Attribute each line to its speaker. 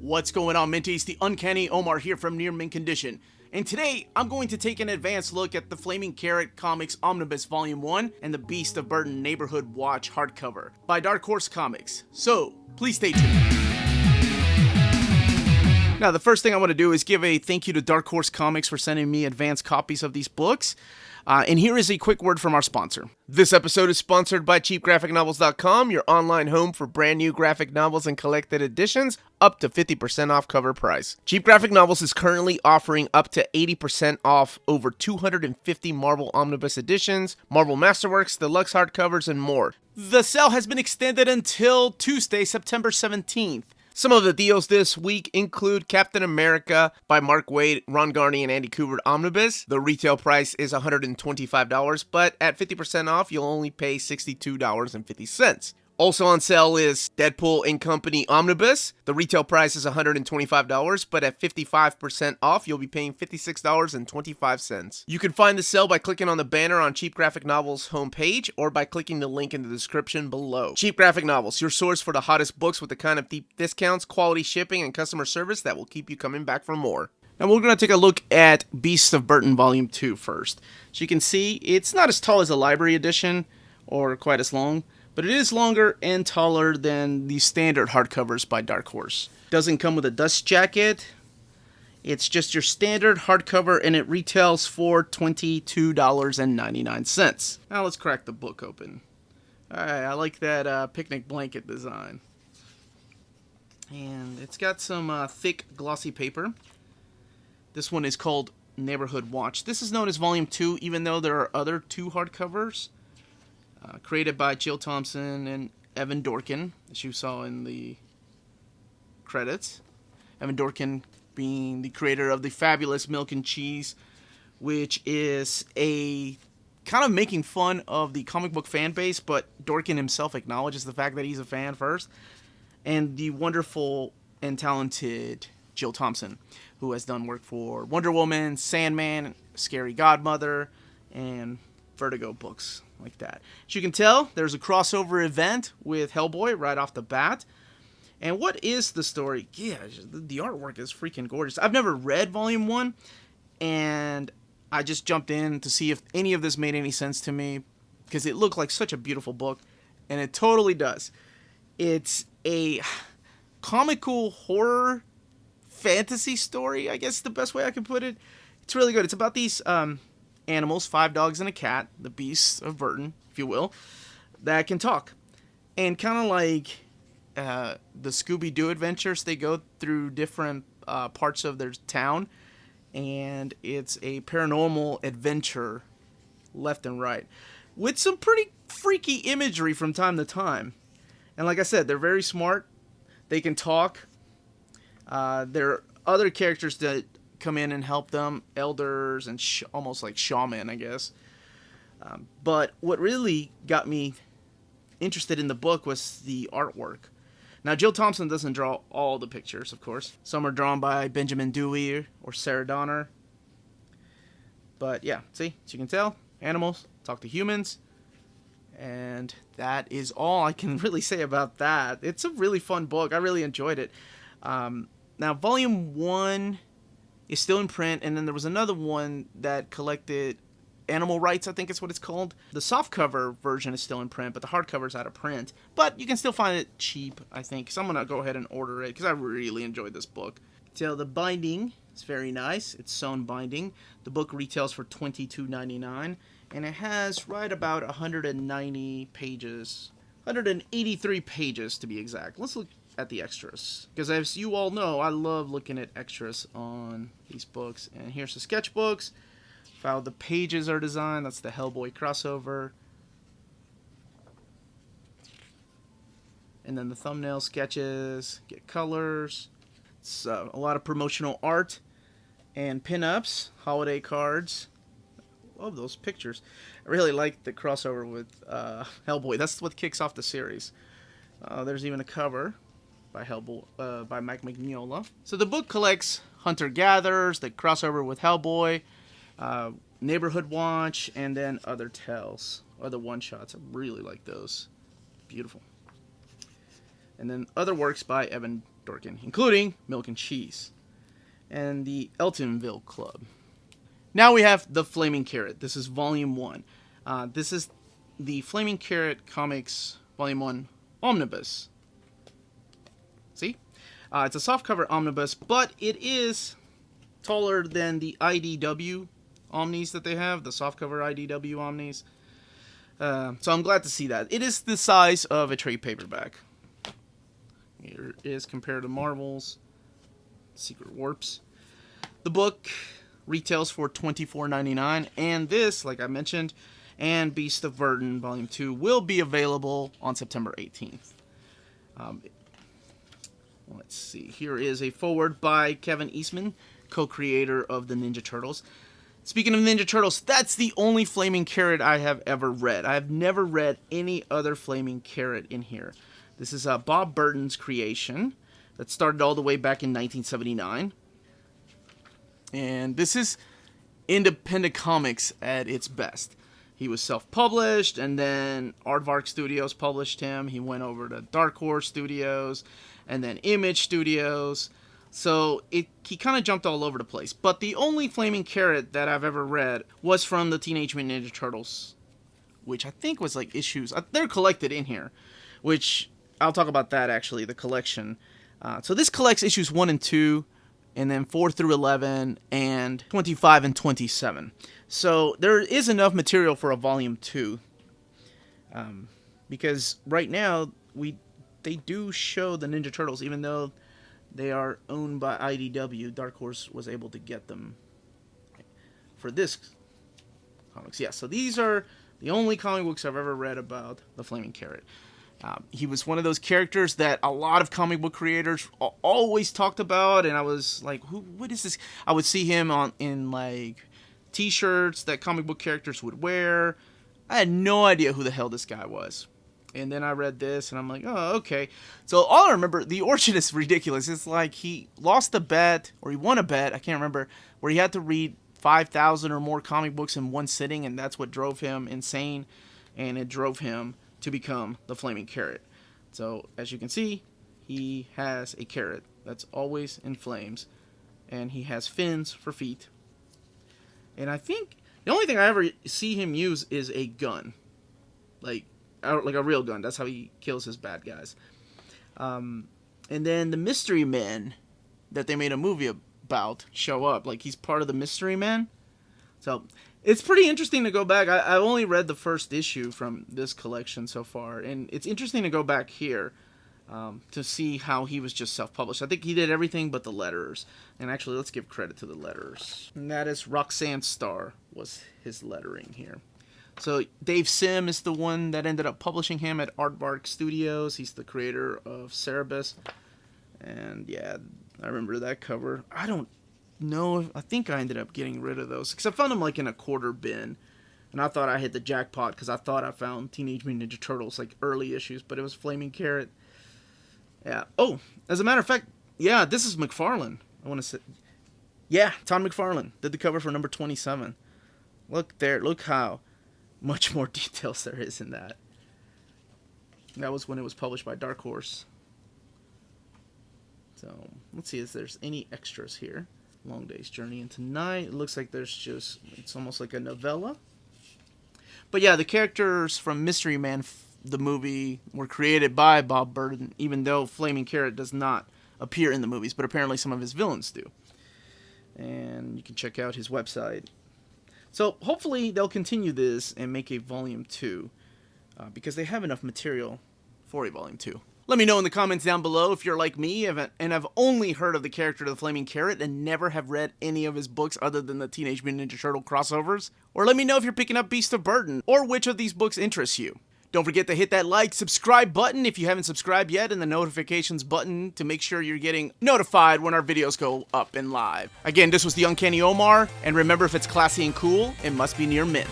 Speaker 1: What's going on, Minties? The Uncanny Omar here from Near Mint Condition. And today, I'm going to take an advanced look at the Flaming Carrot Comics Omnibus Volume 1 and the Beast of Burden Neighborhood Watch hardcover by Dark Horse Comics. So, please stay tuned. Now, the first thing I want to do is give a thank you to Dark Horse Comics for sending me advanced copies of these books. And here is a quick word from our sponsor. This episode is sponsored by CheapGraphicNovels.com, your online home for brand new graphic novels and collected editions, up to 50% off cover price. Cheap Graphic Novels is currently offering up to 80% off over 250 Marvel Omnibus editions, Marvel Masterworks, deluxe hardcovers, and more. The sale has been extended until Tuesday, September 17th. Some of the deals this week include Captain America by Mark Waid, Ron Garney, and Andy Kubert Omnibus. The retail price is $125, but at 50% off, you'll only pay $62.50. Also on sale is Deadpool & Company Omnibus. The retail price is $125, but at 55% off, you'll be paying $56.25. You can find the sale by clicking on the banner on Cheap Graphic Novels homepage or by clicking the link in the description below. Cheap Graphic Novels, your source for the hottest books with the kind of deep discounts, quality shipping, and customer service that will keep you coming back for more. Now we're going to take a look at Beast of Burden Volume 2 first. As you can see, it's not as tall as a library edition or quite as long, but it is longer and taller than the standard hardcovers by Dark Horse. Doesn't come with a dust jacket. It's just your standard hardcover, and it retails for $22.99. Now let's crack the book open. Alright, I like that picnic blanket design. And it's got some thick, glossy paper. This one is called Neighborhood Watch. This is known as Volume 2, even though there are other two hardcovers. Created by Jill Thompson and Evan Dorkin, as you saw in the credits. Evan Dorkin being the creator of the fabulous Milk and Cheese, which is a kind of making fun of the comic book fan base, but Dorkin himself acknowledges the fact that he's a fan first. And the wonderful and talented Jill Thompson, who has done work for Wonder Woman, Sandman, Scary Godmother, and Vertigo books like that. As you can tell, there's a crossover event with Hellboy right off the bat. And what is the story? Yeah, the artwork is freaking gorgeous. I've never read Volume 1, and I just jumped in to see if any of this made any sense to me, because it looked like such a beautiful book, and it totally does. It's a comical horror fantasy story, I guess is the best way I can put it. It's really good. It's about these animals, 5 dogs and a cat, the beasts of burden, if you will, that can talk. And kind of like the Scooby-Doo adventures, they go through different parts of their town, and it's a paranormal adventure left and right, with some pretty freaky imagery from time to time. And like I said, they're very smart. They can talk. There are other characters that come in and help them, elders and almost like shaman, I guess. But what really got me interested in the book was the artwork. Now, Jill Thompson doesn't draw all the pictures, of course. Some are drawn by Benjamin Dewey or Sarah Donner. But yeah, see, as you can tell, animals talk to humans. And that is all I can really say about that. It's a really fun book. I really enjoyed it. Now, Volume 1 is still in print, and then there was another one that collected animal rights, I think is what it's called. The softcover version is still in print, but the hardcover's out of print. But you can still find it cheap, I think, so I'm going to go ahead and order it, because I really enjoyed this book. So the binding is very nice. It's sewn binding. The book retails for $22.99, and it has right about 190 pages. 183 pages, to be exact. Let's look at the extras, because as you all know, I love looking at extras on these books. And here's the sketchbooks, how the pages are designed. That's the Hellboy crossover, and then the thumbnail sketches, get colors. So a lot of promotional art and pinups, holiday cards. Love those pictures. I really like the crossover with Hellboy. That's what kicks off the series. There's even a cover by Hellboy, by Mike Mignola. So the book collects hunter-gatherers, the crossover with Hellboy, Neighborhood Watch, and then other tales, other one-shots. I really like those. Beautiful. And then other works by Evan Dorkin, including Milk and Cheese and the Eltonville Club. Now we have the Flaming Carrot. This is Volume 1. This is the Flaming Carrot Comics Volume 1 Omnibus. See? It's a softcover omnibus, but it is taller than the IDW Omnis that they have, the softcover IDW Omnis. So I'm glad to see that. It is the size of a trade paperback. Here it is compared to Marvel's Secret Warps. The book retails for $24.99, and this, like I mentioned, and Beast of Burden Volume 2 will be available on September 18th. Let's see. Here is a foreword by Kevin Eastman, co-creator of the Ninja Turtles. Speaking of Ninja Turtles, that's the only Flaming Carrot I have ever read. I have never read any other Flaming Carrot in here. This is Bob Burton's creation that started all the way back in 1979. And this is independent comics at its best. He was self-published, and then Aardvark Studios published him. He went over to Dark Horse Studios, and then Image Studios. So he kind of jumped all over the place. But the only Flaming Carrot that I've ever read was from the Teenage Mutant Ninja Turtles, which I think was like issues. They're collected in here, which I'll talk about that actually, the collection. So this collects issues 1 and 2, and then 4 through 11, and 25 and 27. So there is enough material for a Volume 2. Because right now, they do show the Ninja Turtles, even though they are owned by IDW. Dark Horse was able to get them for this comics. Yeah, so these are the only comic books I've ever read about the Flaming Carrot. He was one of those characters that a lot of comic book creators always talked about, and I was like, what is this? I would see him in like t-shirts that comic book characters would wear. I had no idea who the hell this guy was. And then I read this, and I'm like, oh, okay. So all I remember, the origin is ridiculous. It's like he lost a bet, or he won a bet, I can't remember, where he had to read 5,000 or more comic books in one sitting, and that's what drove him insane, and it drove him to become the Flaming Carrot. So, as you can see, he has a carrot that's always in flames, and he has fins for feet. And I think the only thing I ever see him use is a gun. Like a real gun. That's how he kills his bad guys. And then the Mystery Men that they made a movie about show up. Like, he's part of the Mystery Men. So, it's pretty interesting to go back. I only read the first issue from this collection so far. And it's interesting to go back here to see how he was just self-published. I think he did everything but the letters. And actually, let's give credit to the letters. And that is Roxanne Starr was his lettering here. So Dave Sim is the one that ended up publishing him at Aardvark Studios. He's the creator of Cerebus. And yeah, I remember that cover. I don't know. I think I ended up getting rid of those, because I found them like in a quarter bin. And I thought I hit the jackpot, because I thought I found Teenage Mutant Ninja Turtles, like early issues. But it was Flaming Carrot. Yeah. Oh, as a matter of fact, yeah, this is McFarlane. I want to say. Yeah, Todd McFarlane did the cover for number 27. Look there. Look how much more details there is in that. That was when it was published by Dark Horse. So, let's see if there's any extras here. Long Day's Journey into Night. It looks like there's just, it's almost like a novella. But yeah, the characters from Mystery Man, the movie, were created by Bob Burton, even though Flaming Carrot does not appear in the movies, but apparently some of his villains do. And you can check out his website. So, hopefully, they'll continue this and make a Volume 2, because they have enough material for a Volume 2. Let me know in the comments down below if you're like me and have only heard of the character of the Flaming Carrot and never have read any of his books other than the Teenage Mutant Ninja Turtle crossovers. Or let me know if you're picking up Beast of Burden, or which of these books interests you. Don't forget to hit that like, subscribe button if you haven't subscribed yet, and the notifications button to make sure you're getting notified when our videos go up and live. Again, this was the Uncanny Omar, and remember, if it's classy and cool, it must be near mint.